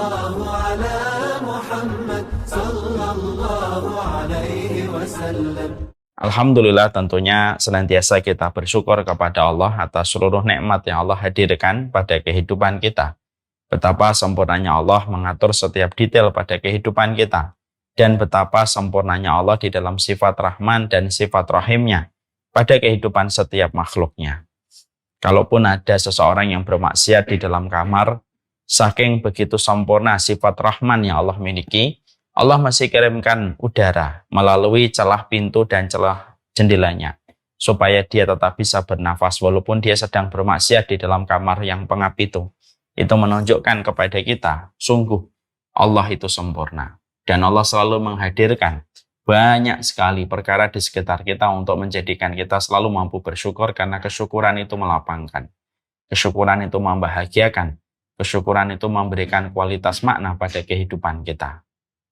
الله على محمد صلى الله عليه وسلم. Alhamdulillah, tentunya senantiasa kita bersyukur kepada Allah atas seluruh nikmat yang Allah hadirkan pada kehidupan kita. Betapa sempurnanya Allah mengatur setiap detail pada kehidupan kita. Dan betapa sempurnanya Allah di dalam sifat Rahman dan sifat Rahimnya pada kehidupan setiap makhluknya. Kalaupun ada seseorang yang bermaksiat di dalam kamar, saking begitu sempurna sifat Rahman yang Allah miliki, Allah masih kirimkan udara melalui celah pintu dan celah jendelanya, supaya dia tetap bisa bernafas walaupun dia sedang bermaksiat di dalam kamar yang pengap itu. Itu menunjukkan kepada kita, sungguh Allah itu sempurna. Dan Allah selalu menghadirkan banyak sekali perkara di sekitar kita untuk menjadikan kita selalu mampu bersyukur, karena kesyukuran itu melapangkan. Kesyukuran itu membahagiakan. Kesyukuran itu memberikan kualitas makna pada kehidupan kita.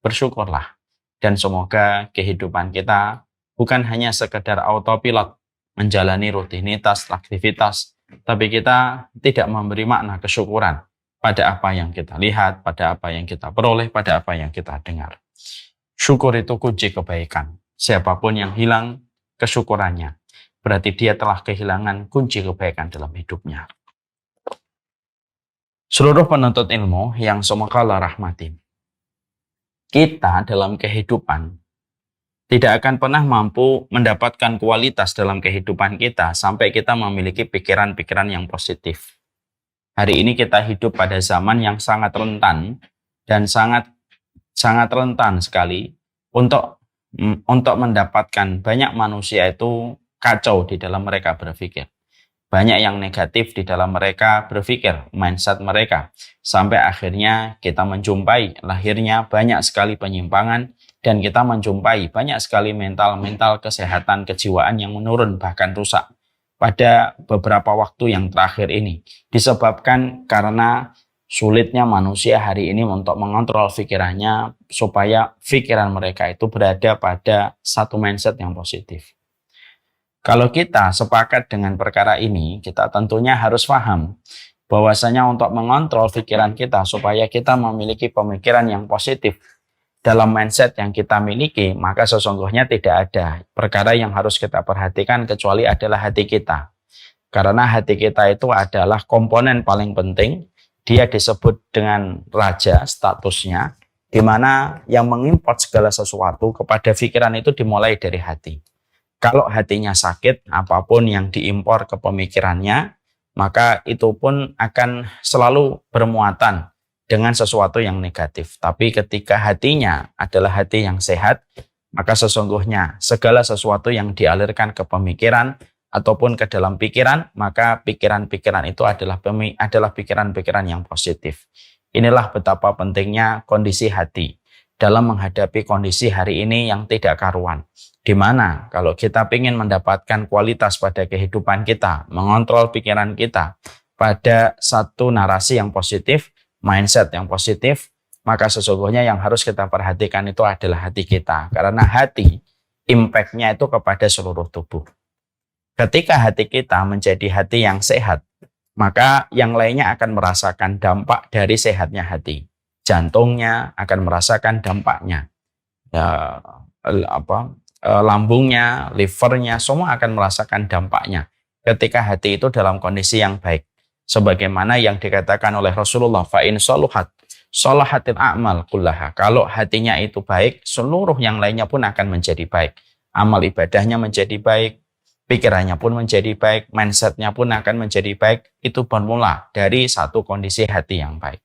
Bersyukurlah, dan semoga kehidupan kita bukan hanya sekedar autopilot menjalani rutinitas, aktivitas, tapi kita tidak memberi makna kesyukuran pada apa yang kita lihat, pada apa yang kita peroleh, pada apa yang kita dengar. Syukur itu kunci kebaikan. Siapapun yang hilang kesyukurannya, berarti dia telah kehilangan kunci kebaikan dalam hidupnya. Seluruh penuntut ilmu yang semoga Allah rahmati, kita dalam kehidupan tidak akan pernah mampu mendapatkan kualitas dalam kehidupan kita sampai kita memiliki pikiran-pikiran yang positif. Hari ini kita hidup pada zaman yang sangat rentan dan sangat rentan sekali untuk mendapatkan banyak manusia itu kacau di dalam mereka berpikir. Banyak yang negatif di dalam mereka berpikir, mindset mereka. Sampai akhirnya kita menjumpai lahirnya banyak sekali penyimpangan, dan kita menjumpai banyak sekali mental kesehatan kejiwaan yang menurun, bahkan rusak pada beberapa waktu yang terakhir ini. Disebabkan karena sulitnya manusia hari ini untuk mengontrol pikirannya supaya pikiran mereka itu berada pada satu mindset yang positif. Kalau kita sepakat dengan perkara ini, kita tentunya harus paham bahwasanya untuk mengontrol pikiran kita supaya kita memiliki pemikiran yang positif dalam mindset yang kita miliki, maka sesungguhnya tidak ada perkara yang harus kita perhatikan kecuali adalah hati kita. Karena hati kita itu adalah komponen paling penting. Dia disebut dengan raja statusnya, di mana yang mengimport segala sesuatu kepada pikiran itu dimulai dari hati. Kalau hatinya sakit, apapun yang diimpor ke pemikirannya, maka itu pun akan selalu bermuatan dengan sesuatu yang negatif. Tapi ketika hatinya adalah hati yang sehat, maka sesungguhnya segala sesuatu yang dialirkan ke pemikiran ataupun ke dalam pikiran, maka pikiran-pikiran itu adalah pikiran-pikiran yang positif. Inilah betapa pentingnya kondisi hati dalam menghadapi kondisi hari ini yang tidak karuan. Di mana kalau kita ingin mendapatkan kualitas pada kehidupan kita, mengontrol pikiran kita pada satu narasi yang positif, mindset yang positif, maka sesungguhnya yang harus kita perhatikan itu adalah hati kita. Karena hati, impact-nya itu kepada seluruh tubuh. Ketika hati kita menjadi hati yang sehat, maka yang lainnya akan merasakan dampak dari sehatnya hati. Jantungnya akan merasakan dampaknya. Lambungnya, livernya, semua akan merasakan dampaknya ketika hati itu dalam kondisi yang baik. Sebagaimana yang dikatakan oleh Rasulullah, fa'in soluhat, solahatil a'mal kullaha. Kalau hatinya itu baik, seluruh yang lainnya pun akan menjadi baik. Amal ibadahnya menjadi baik, pikirannya pun menjadi baik, mindsetnya pun akan menjadi baik. Itu bermula dari satu kondisi hati yang baik.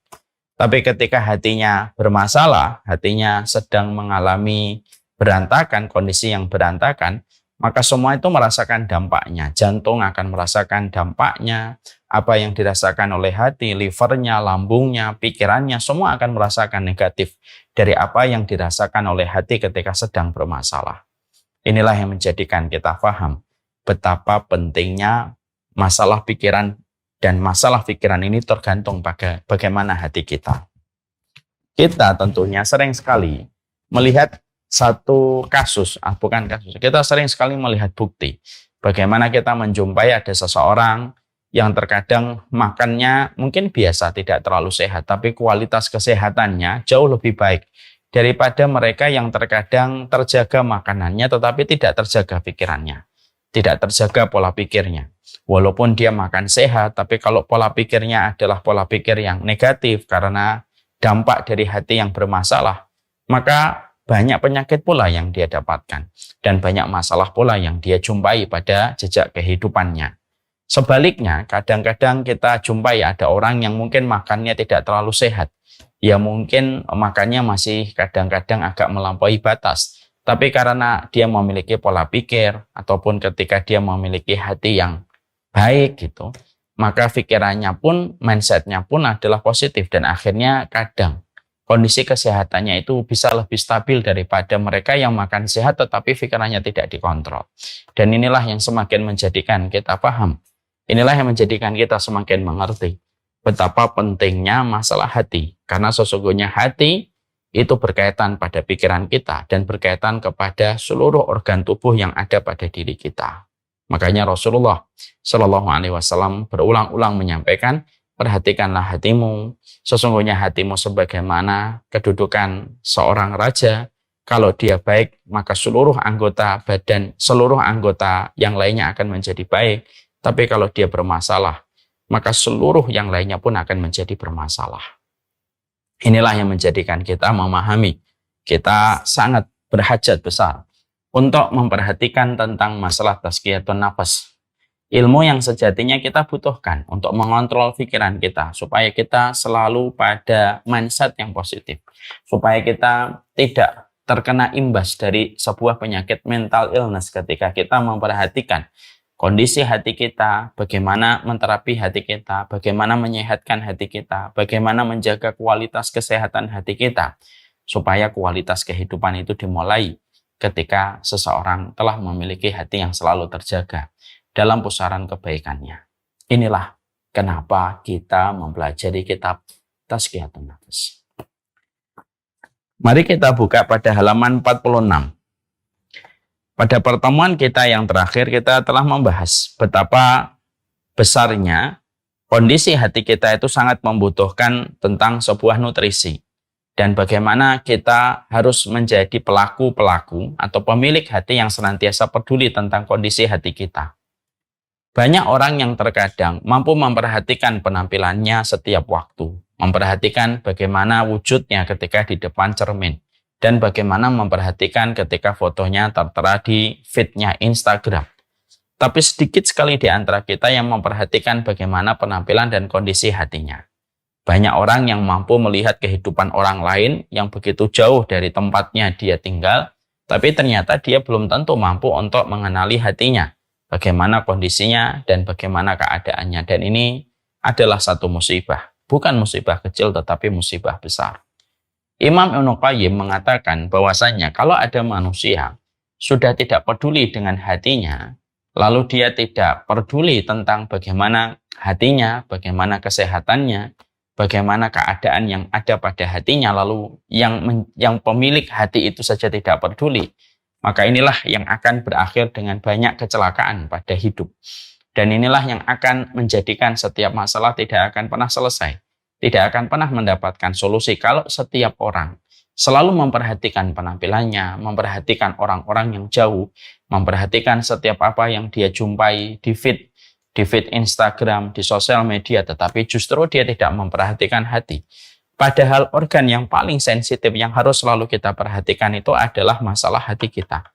Tapi ketika hatinya bermasalah, hatinya sedang mengalami berantakan, kondisi yang berantakan, maka semua itu merasakan dampaknya. Jantung akan merasakan dampaknya, apa yang dirasakan oleh hati, livernya, lambungnya, pikirannya, semua akan merasakan negatif dari apa yang dirasakan oleh hati ketika sedang bermasalah. Inilah yang menjadikan kita paham betapa pentingnya masalah pikiran, dan masalah pikiran ini tergantung pada bagaimana hati kita. Kita tentunya sering sekali melihat satu kasus, bukan kasus, kita sering sekali melihat bukti bagaimana kita menjumpai ada seseorang yang terkadang makannya mungkin biasa, tidak terlalu sehat, tapi kualitas kesehatannya jauh lebih baik daripada mereka yang terkadang terjaga makanannya tetapi tidak terjaga pikirannya, tidak terjaga pola pikirnya. Walaupun dia makan sehat, tapi kalau pola pikirnya adalah pola pikir yang negatif karena dampak dari hati yang bermasalah, maka banyak penyakit pula yang dia dapatkan dan banyak masalah pula yang dia jumpai pada jejak kehidupannya. Sebaliknya, kadang-kadang kita jumpai ada orang yang mungkin makannya tidak terlalu sehat. Ya mungkin makannya masih kadang-kadang agak melampaui batas. Tapi karena dia memiliki pola pikir, ataupun ketika dia memiliki hati yang baik gitu, maka pikirannya pun, mindsetnya pun adalah positif. Dan akhirnya kadang kondisi kesehatannya itu bisa lebih stabil daripada mereka yang makan sehat tetapi pikirannya tidak dikontrol. Dan inilah yang semakin menjadikan kita paham. Inilah yang menjadikan kita semakin mengerti betapa pentingnya masalah hati. Karena sesungguhnya hati itu berkaitan pada pikiran kita dan berkaitan kepada seluruh organ tubuh yang ada pada diri kita. Makanya Rasulullah Shallallahu Alaihi Wasallam berulang-ulang menyampaikan, perhatikanlah hatimu. Sesungguhnya hatimu sebagaimana kedudukan seorang raja. Kalau dia baik, maka seluruh anggota badan, seluruh anggota yang lainnya akan menjadi baik. Tapi kalau dia bermasalah, maka seluruh yang lainnya pun akan menjadi bermasalah. Inilah yang menjadikan kita memahami. Kita sangat berhajat besar untuk memperhatikan tentang masalah tazkiyatun nafas. Ilmu yang sejatinya kita butuhkan untuk mengontrol pikiran kita, supaya kita selalu pada mindset yang positif. Supaya kita tidak terkena imbas dari sebuah penyakit mental illness ketika kita memperhatikan kondisi hati kita, bagaimana menterapi hati kita, bagaimana menyehatkan hati kita, bagaimana menjaga kualitas kesehatan hati kita, supaya kualitas kehidupan itu dimulai ketika seseorang telah memiliki hati yang selalu terjaga dalam pusaran kebaikannya. Inilah kenapa kita mempelajari kitab Tazkiyatun Nafas. Mari kita buka pada halaman 46. Pada pertemuan kita yang terakhir, kita telah membahas betapa besarnya kondisi hati kita itu sangat membutuhkan tentang sebuah nutrisi. Dan bagaimana kita harus menjadi pelaku-pelaku atau pemilik hati yang senantiasa peduli tentang kondisi hati kita. Banyak orang yang terkadang mampu memperhatikan penampilannya setiap waktu, memperhatikan bagaimana wujudnya ketika di depan cermin, dan bagaimana memperhatikan ketika fotonya tertera di feed-nya Instagram. Tapi sedikit sekali di antara kita yang memperhatikan bagaimana penampilan dan kondisi hatinya. Banyak orang yang mampu melihat kehidupan orang lain yang begitu jauh dari tempatnya dia tinggal, tapi ternyata dia belum tentu mampu untuk mengenali hatinya, bagaimana kondisinya dan bagaimana keadaannya. Dan ini adalah satu musibah, bukan musibah kecil tetapi musibah besar. Imam Ibnu Qayyim mengatakan bahwasanya kalau ada manusia sudah tidak peduli dengan hatinya, lalu dia tidak peduli tentang bagaimana hatinya, bagaimana kesehatannya, bagaimana keadaan yang ada pada hatinya, lalu yang pemilik hati itu saja tidak peduli, maka inilah yang akan berakhir dengan banyak kecelakaan pada hidup. Dan inilah yang akan menjadikan setiap masalah tidak akan pernah selesai, tidak akan pernah mendapatkan solusi kalau setiap orang selalu memperhatikan penampilannya, memperhatikan orang-orang yang jauh, memperhatikan setiap apa yang dia jumpai di feed Instagram, di sosial media, tetapi justru dia tidak memperhatikan hati. Padahal organ yang paling sensitif yang harus selalu kita perhatikan itu adalah masalah hati kita.